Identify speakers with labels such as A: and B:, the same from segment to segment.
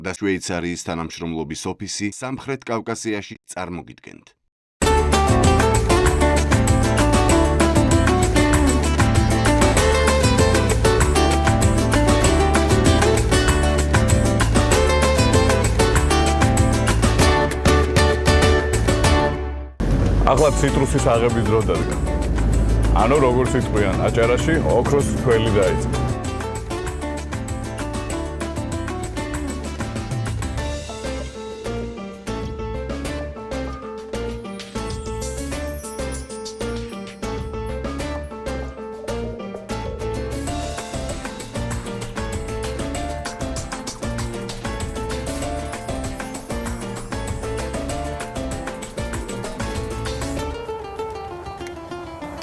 A: და შვეიცარიის თანამშრომლობის ოფისი სამხრეთ კავკასიაში წარმოგიდგენთ.
B: ახლა ციტრუსის აღების დრო დადგა. ანუ როგორც იტყვიან, აჭარაში ოქროს თველი დაიწყო.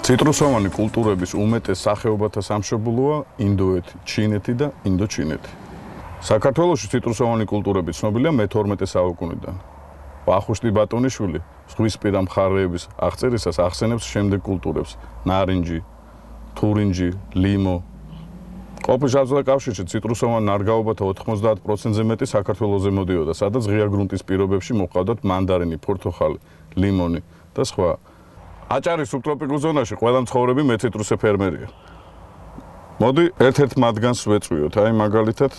B: ციტრუსოვანი კულტურების უმეტეს სახეობათა სამშობლოა ინდოეთი, ჩინეთი და ინდოჩინეთი. საქართველოში ციტრუსოვანი კულტურები ცნობილია მე-12 საუკუნიდან. ვახუშტი ბატონიშვილი ზღვისპირა მხარეების აღწერისას ახსენებს შემდეგ კულტურებს: ნარინჯი, თურინჯი, ლიმო. ყოფილ საბჭოთა კავშირში ციტრუსოვან ნარგავობათა 90%-ზე მეტი საქართველოზე მოდიოდა, სადაც ღია გრუნტის პირობებში მოჰყავდათ მანდარინი, ფორთოხალი, ლიმონი და სხვა. აჭარის სუბტროპიკულ ზონაში ყველა მცხოვრები მეციტრუსე ფერმერია. მოდი ერთ-ერთ მათგანს ვეწვიოთ, აი მაგალითად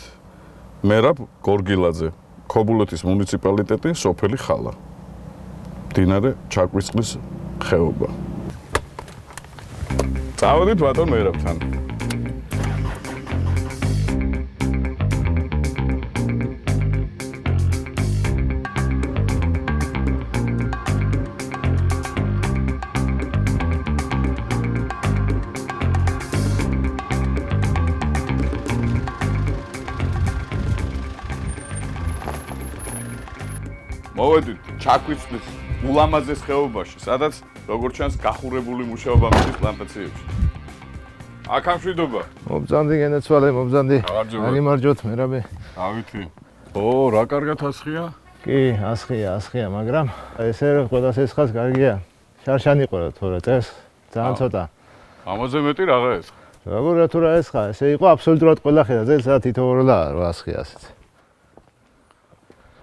B: მერაბ გორგილაძე, ქობულეთის მუნიციპალიტეტი, სოფელი ხალა. მდინარე ჩაკვისწყლის ხეობა. წავედით ბატონ მერაბთან. მოვედით ჩაკვისწყლის ულამაზეს ხეობაში, სადაც როგორც ჩანს გახურებული მუშაობა მიდის პლანტაციებში. აქ ამშვიდობა.
C: მობრძანდი გენეცვალე, მობრძანდი. გამარჯობთ, მერაბე.
B: ავითი. ო, რა კარგად ასხია?
C: კი, ასხია, მაგრამ ესე ყველას ესხას კარგია. შარშანი ყურა თორე წეს, ძალიან ცოტა.
B: ამაზე მეტი რაღა ესხა.
C: როგორ რა თუ რა ესხა, ესე იყო აბსოლუტურად ყველა ხედა, ზედაც თითოეულა 800 ასეთ.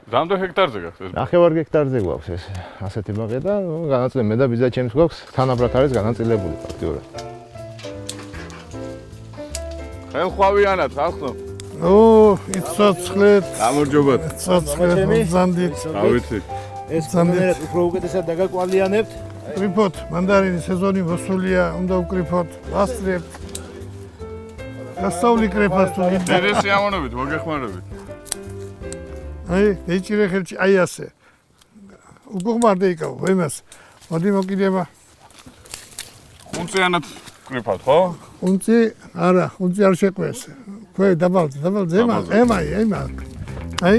B: რამდენ ჰექტარზე გაქვს ეს?
C: 9 ჰექტარზე გვაქვს ეს ასეთი ბაღი და განაწილებული მე და ბიძა ჩემს გვაქვს თანაბრად არის განაწილებული ფაქტიურად.
B: ხელხვავიანად ხალხო.
D: იცოცხლეთ.
B: გამარჯობათ.
D: იცოცხლეთ, მობრძანდით.
B: ავითი.
C: ეს კამერა უფრო უკეთესად დაგაკვალიანებთ.
D: ვკრიფოთ, მანდარინის სეზონი მოსულია, უნდა ვკრიფოთ, ვასწრებთ. გასწავლი კრეფას თუ გინდა.
B: დიდი სიამოვნებით, მოგეხმარებით.
D: აი, ეჭირე ხელში, აი ასე. უგუღმარდე იკავ, იმას. მოდი მოკიდება.
B: ხუნწიანად ვკრიფავთ, ხო?
D: ხუნწი, არა, ხუნწი არ შეყვეს. ქვე დაბალზე, ემა. აი,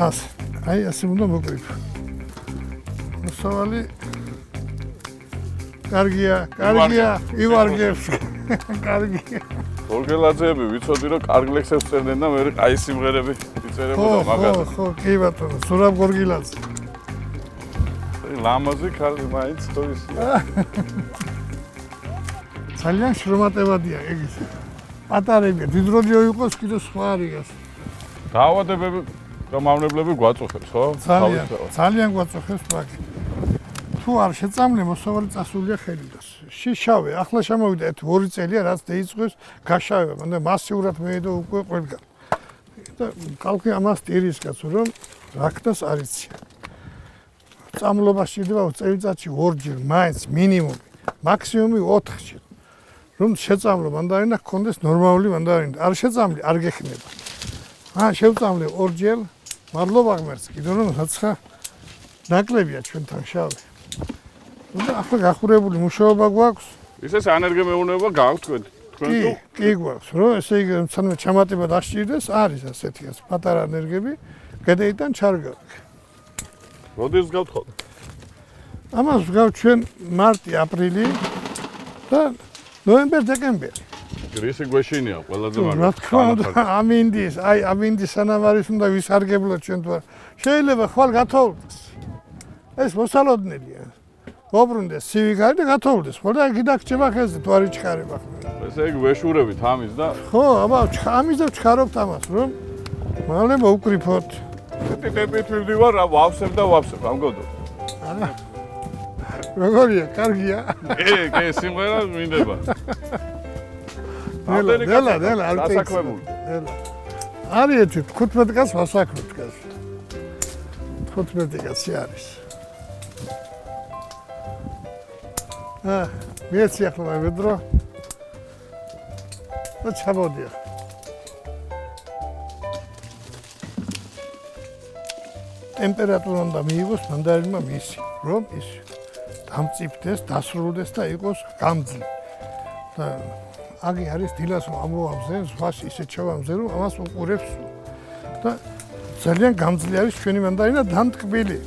D: ასე. აი, ასე უნდა მოკრიფო. მოსავალი კარგია, ივარგებს. კარგია.
B: გორგილაძეები ვიცოდი რომ კარგ ლექსებს წერდნენ და მე აი სიმღერები იწერებოდა მაგაზე.
D: ხო, კი ბატონო, სურაბ გორგილაძე.
B: ლამაზი ქალი მაინც თუ ისია.
D: ძალიან შრომატებადია ეგის. პატარებია, დიდროდიო იყოს კიდე სხვა არის.
B: დაავადებები და მავნებლები გვაწუხებს, ხო?
D: ძალიან გვაწუხებს მაგ. თუ არ შეწამლე მოსავალი წასულია ხელიდან. შიშავე, ახლა შემოვიდა 2 წელია რაც დაიწყოს გაშავება, მანდა მასიურად მეედო უკვე ყველგან. და კალკი ამას ტირის კაცო რომ რაკტას არ იციან. წამლობა შეიძლება წელიწადში 2-ჯერ, მაინც მინიმუმი, მაქსიმუმი 4-ჯერ. რომ შეწამლო მანდარინა გქონდეს ნორმალური მანდარინა. არ შეწამლი, არ გექნება. შევწამლე 2-ჯერ, მადლობა ღმერთს, კიდევ რომ საცხა ნაკლებია ჩვენთან შავე. და ახლა გახურებული მუშაობა გვაქვს.
B: ისე საენერგომეურნეობა გაქვთ თქვენ?
D: კი გვაქვს, რომ ესე იგი სანამ ჩამატება დასჭირდეს, არის ასეთი პატარა ენერგები, გადაიდან ჩარგავთ.
B: როდის გავთ ხოლმე?
D: ამას გავთ ჩვენ მარტი, აპრილი და ნოემბერ-დეკემბერი.
B: გრისი გვეშინია ყველაზე მაგარი.
D: რა თქმა უნდა, ამინდის სანამ არის უნდა ვისარგებლოთ ჩვენ თუ შეიძლება ხვალ გათოვდეს. ეს მოსალოდნელია. მოbrundes ცივი გარი და გათოვდეს. ხო და იქ დაგჭება ხელზე თუ არ იჩქარება.
B: ესე იგი ვეშურებით ამის და
D: ხო, აბა ამის და ვჩქარობთ ამას, რომ მალე მოვკრიფოთ.
B: ტიპით მივდივარ, ვავსებ და ვავსებ, ამგონო.
D: როგორია, კარგია?
B: კი, სიმღერა მინდება.
D: ნელა, არ
B: დასაქმებული.
D: არის 15 კაცს ვასაქმებ დგას. 15 კაცი არის. მეცი ახლა მევედრო. და ჩამოდია. ტემპერატურა უნდა მიიღოს მანდარინმა მისი, რომ ის დამწიფდეს, დასრულდეს და იყოს გამძლე. და აგი არის დილას ამოვამზე, ზღვას ისე ჩავამზე, რომ ამას უყურებს და ძალიან გამძლე არის ჩვენი მანდარინა დამტკბილი.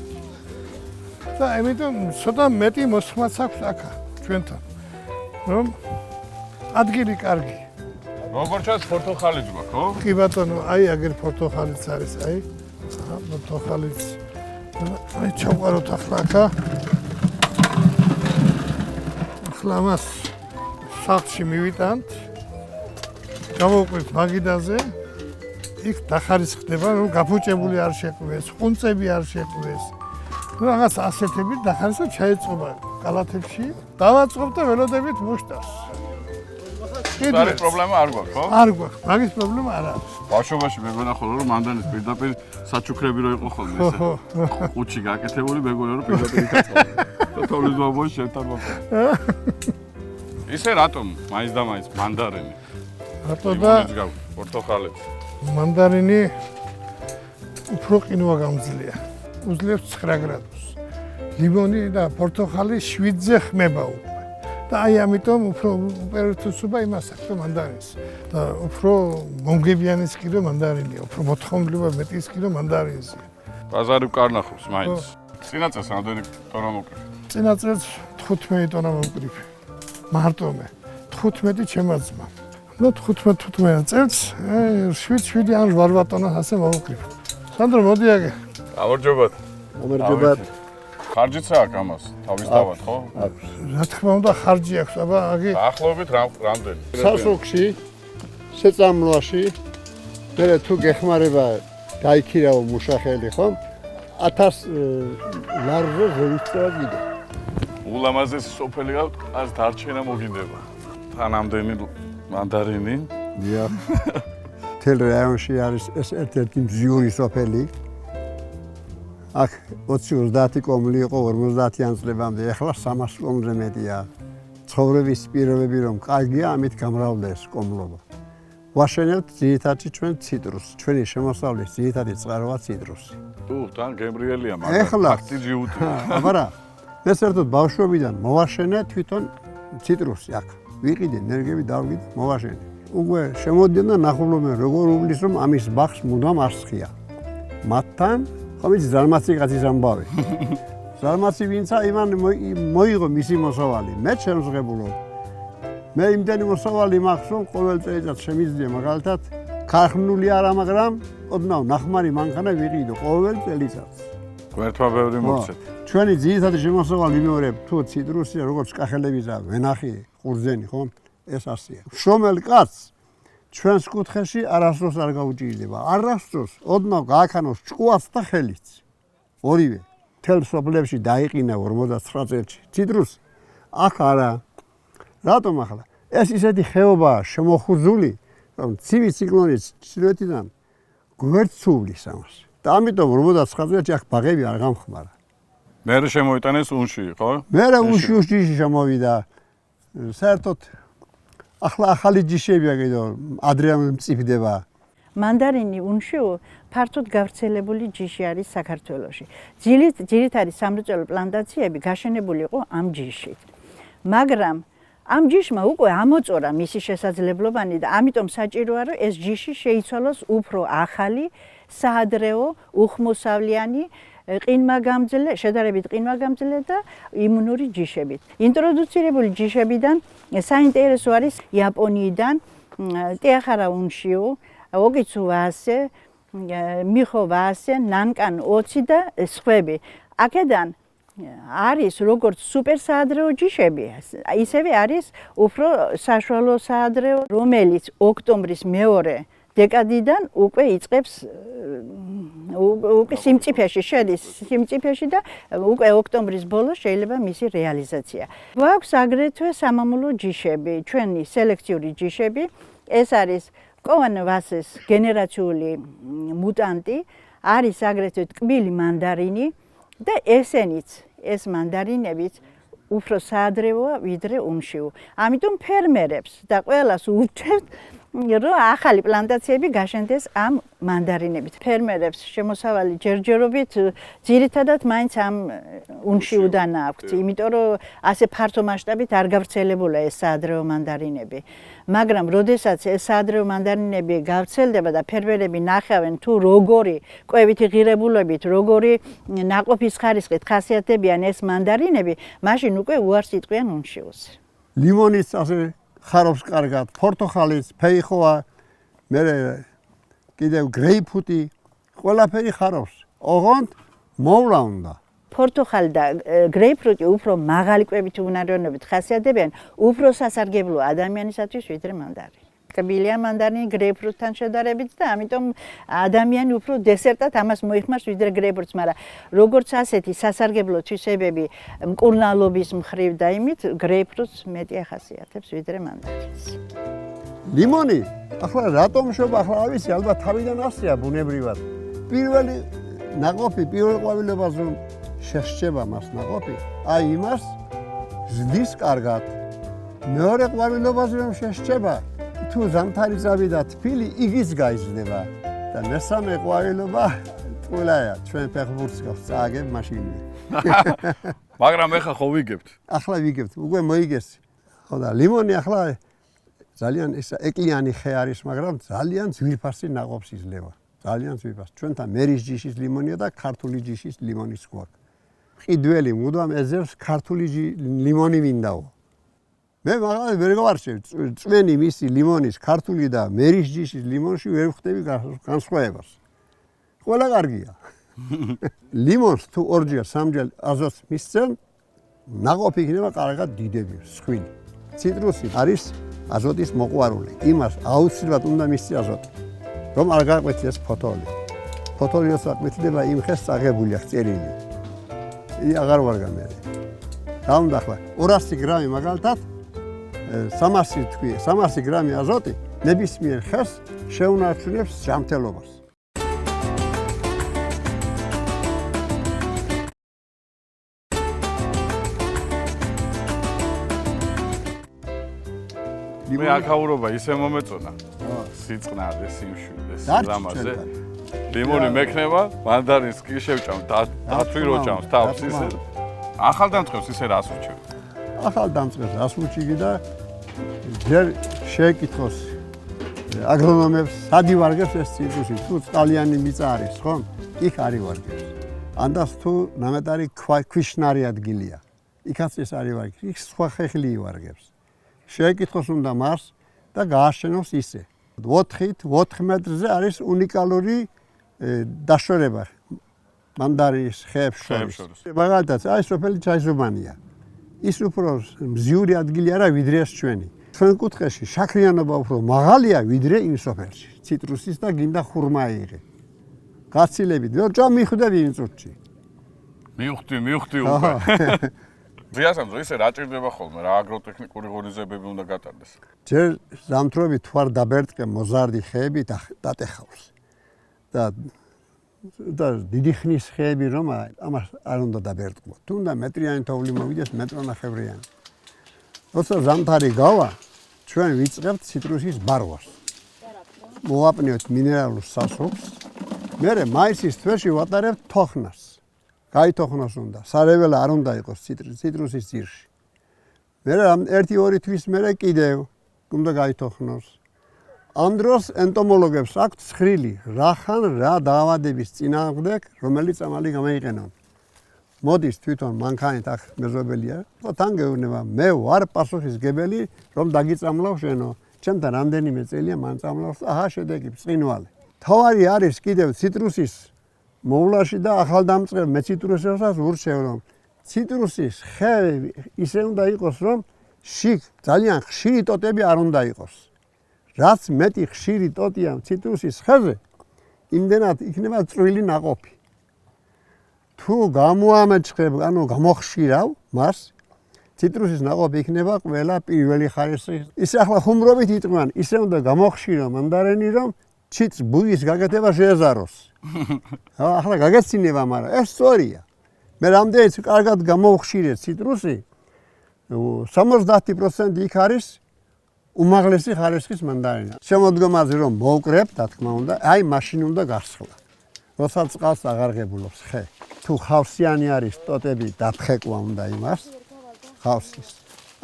D: და ამიტომ ცოტა მეტი მოსხმაც აქვს აქა ჩვენთან. რომ ადგილი კარგი.
B: როგორ ჩანს პორტოხალიც გვაქვს, ხო?
D: კი ბატონო, აი აგერ პორტოხალიც არის, აი. პორტოხალიც. აი ჩავყაროთ ახლა აქა. ახლა მას სახლში მივიტანთ. გამოვყვეთ მაგიდაზე. იქ დახარისხდება, რომ გაფუჭებული არ შეყვეს, ყუნწები არ შეყვეს. რაღაც ასეთებით დახარისხა ჩაეწყობა კალათებში. დავაწყობ და ველოდებით მუშტავს.
B: არის პრობლემა არ გვაქვს, ხო?
D: არ გვაქვს, მაგის პრობლემა არ არის.
B: ბავშვობაში მეგონა ხოლმე რომ მანდანის პირდაპირ საჩუქრები რო იყო ხოლმე ესე. ყუთში გაკეთებული მეგონა რომ პირდაპირ იკაწყო. და თოვლის ბაბოს შევთან მოხდა. ისე რატომ მაინც და მაინც მანდარინი?
D: რატო და
B: პორტოხალიც.
D: მანდარინი უფრო ყინვა გამძლეა. უძლებს 9 გრადუსს. ლიმონი და პორტოხალი 7-ზე ხმება უკვე. და აი ამიტომ უფრო უპირატესობა იმას აქვს რომ მანდარინს და უფრო მომგებიანიც კი რომ მანდარინია, უფრო მოთხოვნილება მეტის კი რომ მანდარინზია.
B: ბაზარი ვკარნახობს მაინც. წინაწელს რამდენი ტონა მოკრიფე?
D: წინაწელს 15 ტონა მოვკრიფე. მარტო მე 15 ჩემმა ძმა. ნუ 15 წელს 7 ან 8 ტონას ასე მოვკრიფე. სანდრო მოდი აგე.
B: გამარჯობათ.
E: გამარჯობათ.
B: ხარჯიც აქვს ამას, თავისთავად, ხო?
D: რა თქმა უნდა ხარჯი აქვს, აბა აგი.
B: ახლობით რამდენი?
E: სასოქში, შეწამლვაში, მე თუ გეხმარება დაიქირავ მუშახელი ხომ? 1000 ლარზე ზევისწრა კიდე.
B: ულამაზესი სოფელი გაქვთ, ას დარჩენა მოგინდება. თანამდენი მანდარინი.
E: დიახ. თელ რაიონში არის ეს ერთ-ერთი მზიური სოფელი. აქ 20-30 კომლი იყო 50-იან წლებამდე, ეხლა 300 კომლზე მეტია. ცხოვრების პირობები რომ კარგია, ამით გამრავლდა ეს კომლობა. ვაშენებთ ძირითადად ჩვენ ციტრუსს. ჩვენი შემოსავლის ძირითადი წყაროა ციტრუსი.
B: თან გემრიელია
E: ეხლა
B: ფაქტი ჯიუტი.
E: აბარა, მე საერთოდ ბავშვობიდან მოვაშენე თვითონ ციტრუსი აქ. ვიყიდე ნერგები დავგიდე, მოვაშენე. უკვე შემოდიან და ნახულობენ როგორ უვლის რომ ამის ბაღს მუდამ არსხია. მათთან ხომიც ზარმაცი კაცის ამბავი. ზარმაცი ვინცა იმან მოიღო მისი მოსავალი. მე შემსღებულო. მე იმდენი მოსავალი მაქვს რომ ყოველ წელიწად შემიძლია მაგალითად ქარხნული არა, მაგრამ ოდნავ ნახმარი მანქანა ვიყიდო ყოველ წელიწადს.
B: გვერდმა ბევრი მოგცეთ.
E: ჩვენი ძირითადი შემოსავალი იმეორებ თუ ციტრუსია როგორც კახელებისა, ვენახი, ყურძენი, ხო? ეს ასია. შრომელ კაცს ჩვენს კუთხეში არასდროს არ გაუჭირდება. არასდროს ოდნავ გააქანოს ჭკუაც და ხელიც. ორივე. თელ სოფლებში დაიყინა 59 წელში. ციტრუსი აქ არა. რატომ ახლა? ეს ისეთი ხეობაა შემოხუზული, რომ ცივი ციკლონის ჩრდილოეთიდან გვერდსუვლის ამას. და ამიტომ 59 წელში აქ ბაღები არ გამხმარა.
B: მე შემოიტანეს უნში, ხო?
E: მე უშიში შემოვიდა. საერთოდ ახლა ახალი ჯიშებია კიდე ადრეამ მწიფდება.
F: მანდარინი უნშიო ფართოდ გავრცელებული ჯიში არის საქართველოში. ძირითადი სამრეწველო პლანტაციები გაშენებული იყო ამ ჯიშით. მაგრამ ამ ჯიშმა უკვე ამოწორა მისი შესაძლებლობანი და ამიტომ საჭიროა რომ ეს ჯიში შეიცვალოს უფრო ახალი, საადრეო, უხმოსავლიანი, ყინვაგამძლე, შედარებით ყინვაგამძლე და იმუნური ჯიშებით. ინტროდუცირებული ჯიშებიდან საინტერესო არის იაპონიიდან ტეახარა უნშიო, ოგიცუ ვასე, მიხო ვასე, ნანკან 20 და სხვები. აქედან არის როგორც სუპერ საადრეო ჯიშები, ისევე არის უფრო საშუალო საადრეო, რომელიც ოქტომბრის მეორე დეკადიდან უკვე იწყებს უკვე სიმწიფეში შედის სიმწიფეში და უკვე ოქტომბრის ბოლოს შეიძლება მისი რეალიზაცია. გვაქვს აგრეთვე სამამულო ჯიშები, ჩვენი სელექციური ჯიშები. ეს არის კოვანოვასის გენერაციული მუტანტი, არის აგრეთვე ტკბილი მანდარინი და ეს მანდარინებიც უფრო საადრევოა ვიდრე უმშიუ. ამიტომ ფერმერებს და ყველას ურჩევთ რომ ახალი პლანტაციები გაშენდეს ამ მანდარინებით. ფერმერებს შემოსავალი ჯერჯერობით ძირითადად მაინც ამ უმშიუდან აქვთ, იმიტომ რომ ასე ფართო მასშტაბით არ გავრცელებულა ეს საადრევო მანდარინები. მაგრამ როდესაც ეს საადრევო მანდარინები გავრცელდება და ფერმერები ნახავენ თუ როგორი კვევითი ღირებულებით, როგორი ნაყოფის ხარისხით ხასიათდებიან ეს მანდარინები, მაშინ უკვე უარს იტყვიან უმშიუს.
E: ლიმონის ასე ხარობს კარგად, პორტოხალის, ფეიხოა, მე კიდევ გრეიპფრუტი, ყველაფერი ხარობს. ოღონდ მოვლა უნდა.
F: პორტოხალი და გრეიპფრუტი უფრო მაღალი კვებითი უნარიანობით ხასიათდებიან, უფრო სასარგებლოა ადამიანისათვის ვიდრე მანდარინი. ტკბილია მანდარინი გრეიპფრუტთან შედარებით და ამიტომ ადამიანი უფრო დესერტად ამას მოიხმარს ვიდრე გრეიპფრუტს, მაგრამ როგორც ასეთი სასარგებლო თვისებები მკურნალობის მხრივ და იმით გრეიპფრუტს მეტი ახასიათებს ვიდრე მანდარინს.
E: ლიმონი, ახლა რატომ შობა, ახლა არ ვიცი, ალბათ თავიდან ასეა ბუნებრივად. პირველი ნაყოფი, პირველ ყვავილებას რომ შესჭება მას ნაყოფი, აი იმას ზრდის კარგად. მეორე ყვავილობაზე რომ შესჭება, თუ ზამთარი წავიდა და თბილი, იგიც გაიზრდება და მესამე ყვავილობა ტყუილაა, ჩვენ ფეხბურთს გავწააგებ მაშინვე.
B: მაგრამ ეხა ხო ვიგებთ?
E: ახლა ვიგებთ, უკვე მოიგეს. ხო და ლიმონი ახლა ძალიან ეს ეკლიანი ხე არის, მაგრამ ძალიან ძვირფასი ნაყოფს იძლევა. ძალიან ძვირფასი. ჩვენთან მერის ჯიშის ლიმონია და ქართული ჯიშის ლიმონის გვაქვს. ყიდველი მუდამ ეძებს ქართული ლიმონი მინდაო. მე მაგალითად ვერ გავარჩევ წვენი მისი ლიმონის ქართული და მერის ჯიშის ლიმონში ვერ ვხვდები განსხვავებას. ყველა კარგია. ლიმონს თუ ორჯერ სამჯერ აზოტს მისცემ, ნაყოფი იქნება კარგად დიდები, სხვილი. ციტრუსი არის აზოტის მოყვარული. იმას აუცილებლად უნდა მისცე აზოტი. რომ არ გაყვეთილდეს ფოთოლი. ფოთოლი როცა ყვეთილდება, იმ ხეს წაღებულია წერილი. აღარ ვარგა მე. დაუნდა ახლა 200 გრამი მაგალითად 300 გრამი აზოტი ნებისმიერ ხეს შეუნარჩუნებს ჯანმრთელობას.
B: მე აქაურობა ისე მომეწონა. სიწყნარე, სიმშვიდე, სილამაზე. ლიმონი მექნება, მანდარინს კი შევჭამ, დათვი რო ჭამს თავს ისე. ახალ დამწყებს ისე რას უჩევ?
E: ახალ დამწყებს რას უჩიგი და ჯერ შეეკითხოს აგრონომებს, სადი ვარგებს ეს ციტრუსი, თუ წყალიანი მიწა არის, ხო? იქ არის ვარგებს. ანდას თუ ნამეტარი ქვიშნარი ადგილია. იქაც ეს არის ვარგები, იქ სხვა ხეხილი ვარგებს. შეეკითხოს უნდა მას და გააშენოს ისე. 4 მეტრზე არის უნიკალური დაშორება მანდარინის ხეებს შორის. მაგალითად, აი სოფელი ჩაიზომანია. ის უფრო მზიური ადგილი არა ვიდრე ეს ჩვენი. ჩვენ კუთხეში შაქრიანობა უფრო მაღალია ვიდრე იმ სოფელში. ციტრუსის და გინდა ხურმა იღე. გაცილებით, რა მიხვდები იმ წუთში.
B: მივხვდი უკვე. ვიასამძო ისე რა ჭირდება ხოლმე, რა აგროტექნიკური ღონისძიებები უნდა გატარდეს.
E: ჯერ ზამთრობით თუ არ დაბერტყე მოზარდი ხეები დატეხავს. და დიდი ხნის ხეები რომ ამას არ უნდა დაბერტყო. თუ უნდა მეტრიანი თოვლი მოვიდეს, მეტრონახევრიანი. როცა ზამთარი გავა, ჩვენ ვიწყებთ ციტრუსის ბარვას. მოვაპნიოთ მინერალურ სასრობს. მერე მაისის თვეში ვატარებთ თოხნას. გაითოხნოს უნდა. სარეველა არ უნდა იყოს ციტრუსის ძირში. მერე 1-2 თვის მერე კიდევ უნდა გაითოხნოს. ამ დროს ენტომოლოგებს აქვთ ცხრილი, რახან რა დაავადების წინააღმდეგ, რომელიც ამალი გამოიყენონ. მოდის თვითონ მანქანით აქ მეზობელია, თან გეუბნება, მე ვარ პასუხისგებელი, რომ დაგიწამლავ შენო. ჩემთან რამდენიმე წელია მან წამლავს, აჰა შედეგი ბრწყინვალე. თავარი არის კიდევ ციტრუსის მოვლაში და ახალდამწყებ მე ციტრუსებსაც ურჩევ, რომ ციტრუსის ხე ისე უნდა იყოს, რომ შიგ ძალიან ხშირი ტოტები არ უნდა იყოს. რაც მეტი ხშირი ტოტია ციტრუსის ხეზე, იმდენად იქნება წვრილი ნაყოფი. თუ გამოამეჩხებ, ანუ გამოხშირავ მას, ციტრუსის ნაყოფი იქნება ყველა პირველი ხარისხის. ისე ახლა ხუმრობით იტყვიან, ისე უნდა გამოხშირო მანდარინი, რომ ჩიტს ბუდის გაკეთება შეეზაროს. ახლა გაგეცინება, მაგრამ ეს სწორია. მე რამდენიც კარგად გამოვხშირე ციტრუსი, 70% იქ არის უმაღლესი ხარისხის მანდარინა. შემოდგომაზე რომ მოვკრებ, რა თქმა უნდა, აი მაშინ უნდა გასხლა. როცა წყალს აღარ ღებულობს ხე. თუ ხავსიანი არის, ტოტები დაფხეკვა უნდა იმას. ხავსის.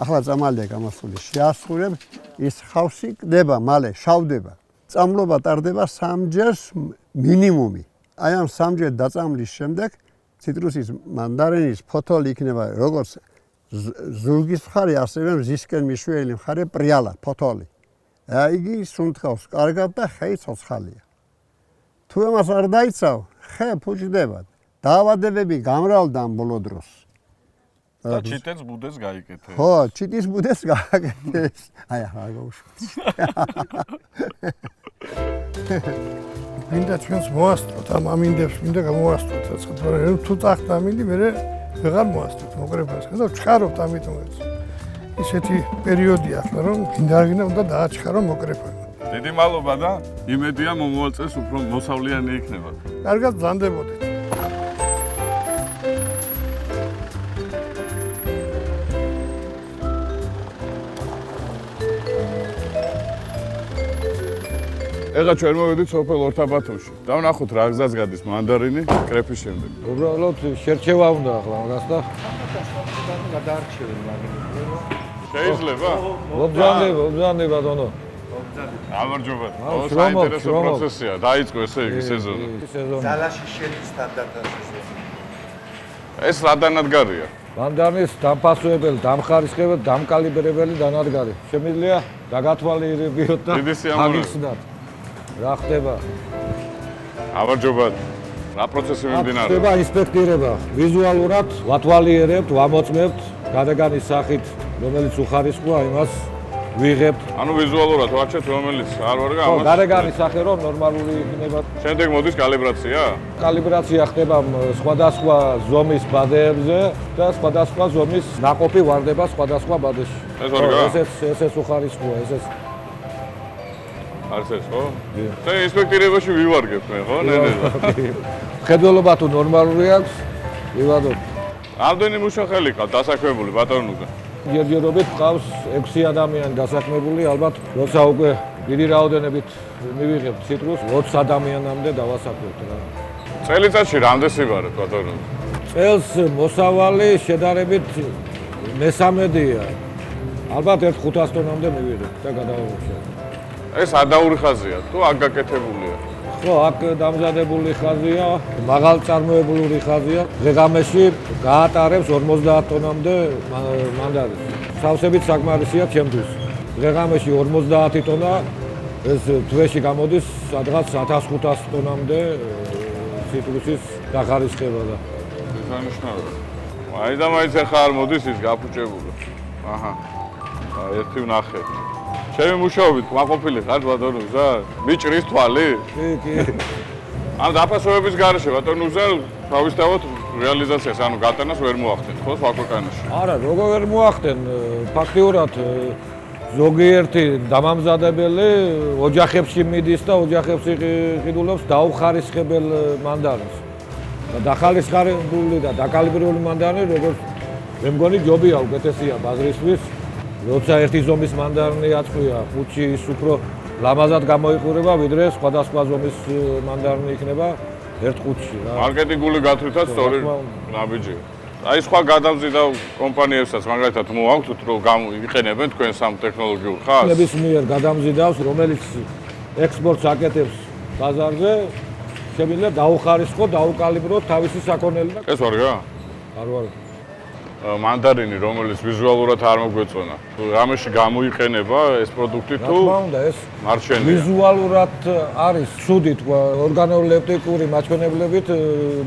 E: ახლა წამალია გამოსული. შეასხურებ, ის ხავსი კდება, მალე შავდება. წამლობა ტარდება 3 ჯერს მინიმუმი. აი ამ 3 ჯერ დაწამლის შემდეგ ციტრუსის მანდარინის ფოთოლი იქნება როგორც ზურგის მხარე, ასევე მზისკენ მიშველი მხარე პრიალა, ფოთოლი. აი იგი სუნთქავს კარგად და ხე ცოცხალია. თუ ამას არ დაიცავ, ხე ფუჭდება. დაავადებები გამრავლდა ამ ბოლო დროს.
B: და ჩიტეს ბუდეს გაიკეთე.
E: ხო, ჩიტის ბუდეს გააკეთეს. აი ახლა გავუშვით.
D: მინდა ჩვენს მოასწროთ, ამ ამინდებს მინდა გამოვასწროთ რაცა, მაგრამ თუ წახთ ამინდი, მე ვეღარ მოასწროთ მოკრებას. და ჩხარობთ ამიტომაც. ისეთი პერიოდია ახლა, რომ გინდა უნდა დააჩხარო მოკრება.
B: დიდი მადლობა და იმედია მომავალ წელს უფრო მოსავლიანი იქნება.
D: კარგად ბრძანდებოდეთ.
B: ეხლა ჩვენ მოვედით სოფელ ორთაბათოში. დავნახოთ რა გზას გადის მანდარინი კრეფის შემდეგ.
G: უბრალოდ შერჩევა უნდა ახლა მაგას და
B: შეიძლება?
G: ობძანდება დონო.
B: გამარჯობა. საინტერესო პროცესია. დაიწყო ესე იგი სეზონი.
H: ძალაში შედის სტანდარტად სეზონი.
B: ეს რადანადგარია?
G: მანდარინის დამფასუებელი, დამხარისხებელი, დამკალიბრებელი დანადგარი. შემიძლია დაგათვალიერებიოთ და
B: დიდი სიამოვნებაა.
G: გაგიხსნათ. რა ხდება?
B: გამარჯობა. რა პროცესი მიმდინარეობს?
G: ხდება ინსპექტირება. ვიზუალურად ვათვალიერებთ, ვამოწმებთ გადაგანის სახით, რომელიც უხარისხოა, იმას ვიღებთ.
B: ანუ ვიზუალურად ვაჩვენთ, რომელიც არ ვარ
G: ხო,
B: გამოს.
G: გადაგანის სახე რომ ნორმალური იქნება.
B: შემდეგ მოდის კალიბრაცია?
G: კალიბრაცია ხდება სხვადასხვა ზომის ბადეებზე და სხვადასხვა ზომის ნაყოფი ვარდება სხვადასხვა ბადეში.
B: ეს არ გა?
G: ესეც უხარისხოა, ესეც.
B: არც ეს ხო? და ინსპექტირებაში ვივარგებ მე, ხო? ნენელა.
G: მხედველობა თუ ნორმალური აქვს, ვივადოთ.
B: რამდენი მუშახელი ყავ დასაქმებული ბატონუგა?
G: ჯერჯერობით ყავს 6 ადამიანი დასაქმებული, ალბათ როცა უკვე დიდი რაოდენობით მივიღებთ ციტრუსს, 20 ადამიანამდე დავასაქმებთ რა.
B: წელიწადში რამდენი სიბარეთ ბატონუგა?
G: წელს მოსავალი შედარებით მესამედია. ალბათ 1-500 ტონამდე მივიღებთ და გადავამუშავებთ.
B: ეს ადაური ხაზია, თუ აქ გაკეთებულია?
G: ხო, აქ დამზადებული ხაზია, მაღალწარმოებული ხაზია. დღე-ღამეში გაატარებს 50 ტონამდე მანდარინს. სავსებით საკმარისია ჩემთვის. დღე-ღამეში 50 ტონა, ეს თვეში გამოდის სადღაც 1500 ტონამდე ციტრუსის დახარისხება და
B: დანიშნავდა. აი და მაინც ახლა არ მოდის ის გაფუჭებული. აჰა. ერთი ვნახე. ჩემი მუშაობით მაყოფილი ხარ ბატონუგზა? მიჭრის თვალი?
G: კი.
B: ან დაფასებების გარეშე ბატონუგზა თავისთავად რეალიზაციას, ანუ გატანას ვერ მოახდენთ, ხო, სხვა ქვეყანაში?
G: არა, როგორ ვერ მოახდენ, ფაქტიურად ზოგიერთი დამამზადებელი ოჯახებში მიდის და ოჯახებში ყიდულობს დაუხარისხებელ მანდარინს. დახარისხებული და დაკალიბრებული მანდარინი, როგორც მე მგონი ჯობია უკეთესია ბაზრისთვის. როცა ერთი ზომის მანდარინი აწყვია, ხუთში ის უფრო ლამაზად გამოიყურება, ვიდრე სხვადასხვა ზომის მანდარინი იქნება ერთ ხუთში რა.
B: მარკეტინგული გათვლითაც სწორი ნაბიჯია. აი სხვა გადამზიდავ კომპანიებსაც მაგალითად მოაქვთ, რომ იყენებენ თქვენ სამ ტექნოლოგიურ ხაზს?
G: ნებისმიერ გადამზიდავს, რომელიც ექსპორტს აკეთებს ბაზარზე, შემიძლია დაუხარისხო, დაუკალიბროთ თავისი საქონელი და
B: ეს ვარ გა?
G: არ ვარ.
B: მანდარინი, რომელიც ვიზუალურად არ მოგვეწონა. რამეში გამოიყენება ეს პროდუქტი
G: რა
B: თუ
G: თქმა უნდა, ეს
B: მარჩენია.
G: ვიზუალურად არის ცუდი თქვა, ორგანოლეპტიკური მაჩვენებლებით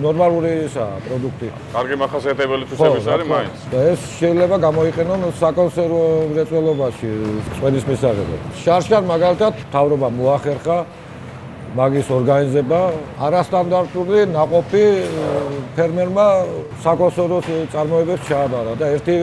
G: ნორმალური ისაა პროდუქტი.
B: კარგი მახასიათებელი თვისების არის მაინც.
G: და ეს შეიძლება გამოიყენონ საკონსერვო მრეწველობაში წვენის მისაღებად. შარშან მაგალითად მთავრობამ მოახერხა მაგის ორგანიზება არასტანდარტული ნაყოფი ფერმერმა საკონსერვო წარმოებებს ჩააბარა და ერთი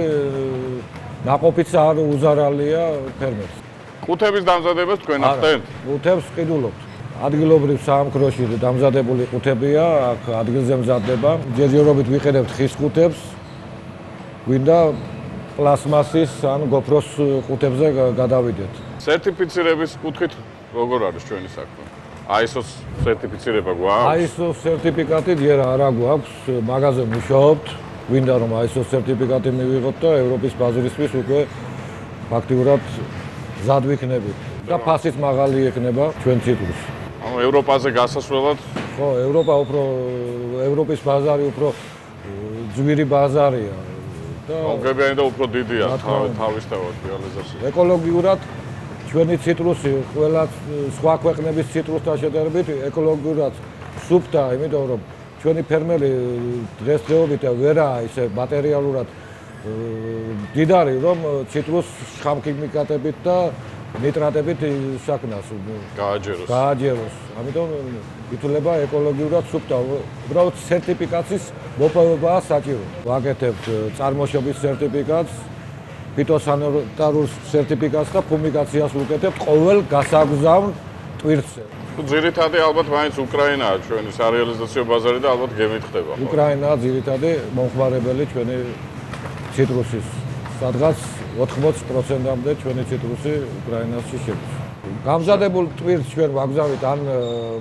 G: ნაყოფიც არ უზარალია ფერმერს.
B: ყუთების დამზადებას თქვენ ახდენთ?
G: ყუთებს ყიდულობთ. ადგილობრივ საამქროში დამზადებული ყუთებია, აქ ადგილზე მზადდება. ჯერჯერობით ვიყენებთ ხის ყუთებს. გვინდა პლასმასის ან გოფროს ყუთებზე გადავიდეთ.
B: სერტიფიცირების კუთხით როგორ არის ჩვენი საქმე? ISO-ს სერტიფიცირება გვაქვს?
G: ISO სერტიფიკატი ჯერ არა გვაქვს, მაგაზე მუშაობთ. გვინდა რომ ISO სერტიფიკატი მივიღოთ და ევროპის ბაზრისთვის უკვე ფაქტიურად მზად ვიქნებით. და ფასიც მაღალი იქნება ჩვენ ციტრუსს.
B: ანუ ევროპაზე გასასვლელად
G: ხო, ევროპის ბაზარი უფრო ძვირი ბაზარია და
B: მომგებიანი და უფრო დიდია
G: რა თქმა უნდა.
B: თავისთავად რეალიზაცია.
G: ეკოლოგიურად ჩვენი ციტრუსი ყველა სხვა ქვეყნების ციტრუსთან შედარებით ეკოლოგიურად სუფთა, იმიტომ რომ ჩვენი ფერმერი დღესდღეობით ვერაა ისე მატერიალურად დიდარი, რომ ციტრუსს შხამქიმიკატებით და ნიტრატებით ისაქნას, გააჯეროს. ამიტომ ითვლება ეკოლოგიურად სუფთა. უბრალოდ სერტიფიკაციის მოპოვებაა საჭირო. ვაკეთებთ წარმოშობის სერტიფიკატს, ფიტოსანიტარულ სერტიფიკატს და ფუმიგაციას ვუკეთებთ ყოველ გასაგზავნ ტვირთზე.
B: ძირითადი ალბათ მაინც უკრაინაა ჩვენი სარეალიზაციო ბაზარი და ალბათ გემითხდება.
G: უკრაინაა ძირითადი მომხმარებელი ჩვენი ციტრუსის. სადღაც 80%-მდე ჩვენი ციტრუსი უკრაინაში შედის. გამზადებულ ტვირთს ჩვენ ვაგზავნით ან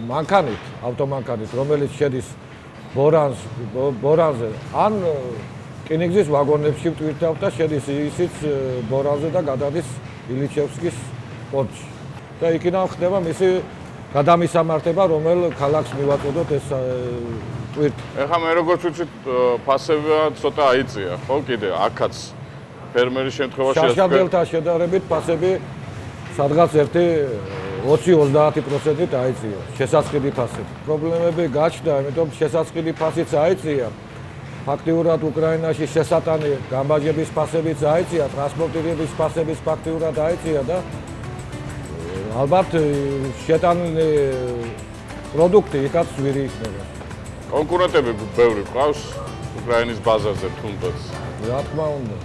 G: მანქანით, ავტომანქანით, რომელიც შედის ბორანზე, ან რკინიგზის ვაგონებში ვტვირთავთ და შედის ისიც ბორანზე და გადადის ილიჩევსკის პორტში. და იქიდან ხდება მისი გადამისამართება, რომელ ქალაქს მივაწოდოთ ეს ტვირთი.
B: ეხლა მე როგორც ვიცით, ფასება ცოტა აიწია, ხო კიდე აქაც ფერმერის შემთხვევაში
G: შარშაბელთან შედარებით ფასები სადღაც ერთი 20-30%-ით აიწია შესაწყილი ფასები. პრობლემები გაჩნდა, იმიტომ შესაწყილი ფასიც აიწია. ფაქტიურად უკრაინაში შესატანი გამბაჟების ფასებიც აიწია, ტრანსპორტირების ფასებიც ფაქტიურად აიწია და ალბათ შეტანილი პროდუქტი იქაც ძვირი იქნება.
B: კონკურენტები ბევრი ყავს უკრაინის ბაზარზე თუნდაც.
G: რა თქმა უნდა.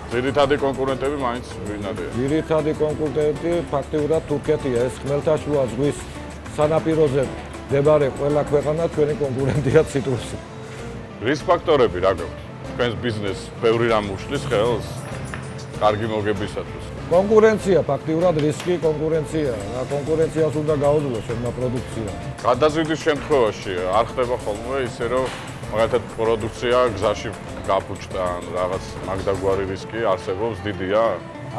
B: ძირითადი კონკურენტები მაინც ვინ არიან?
G: ძირითადი კონკურენტი ფაქტიურად თურქეთია. ეს ხმელთაშუა ზღვის სანაპიროზე მდებარე ყველა ქვეყანა ჩვენი კონკურენტია ციტრუსი.
B: რის ფაქტორები რა გაქვთ? თქვენს ბიზნესს ბევრი რამ უშლის ხელს კარგი მოგებისათვის.
G: კონკურენცია, ფაქტიურად რისკი კონკურენცია. რა კონკურენციას უნდა გაუძლო შენმა პროდუქცია.
B: გადაზიდვის შემთხვევაში არ ხდება ხოლმე ისე რომ მაგალითად პროდუქცია გზაში გაფუჭდა ან რაღაც მაგდაგვარი რისკი არსებობს დიდია?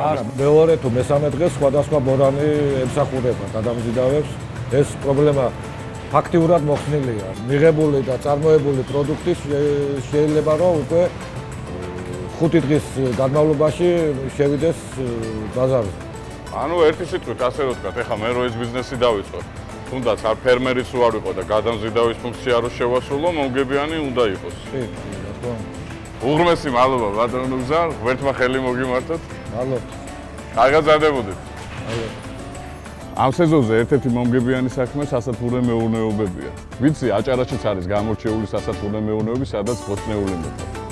G: არა, მეორე თუ მესამე დღეს სხვადასხვა ბორანი ემსახურება გადამზიდავებს. ეს პრობლემა ფაქტიურად მოხსნილია. მიღებული და წარმოებული პროდუქტი შეიძლება რომ უკვე 5 დღის განმავლობაში შევიდეს ბაზარზე.
B: ანუ ერთი სიტყვით ასე რომ ვთქვათ, ეხლა მე რო ეს ბიზნესი დავიწყო, თუნდაც არ ფერმერიც ვარ ვიყო და გადამზიდავის ფუნქცია რო შევასრულო, მომგებიანი უნდა იყოს.
G: კი, რა თქმა უნდა.
B: უღრმესი მადლობა ბატონო გზარ, ღმერთმა ხელი მოგიმართოთ.
G: მადლობთ.
B: დაგაძადებოდეთ. ამ სეზონზე ერთ-ერთი მომგებიანი საქმე სასათბურე მეურნეობებია. ვიცი, აჭარაშიც არის გამორჩეული სასათბურე მეურნეობები, სადაც ბოსტნეული მოყვა.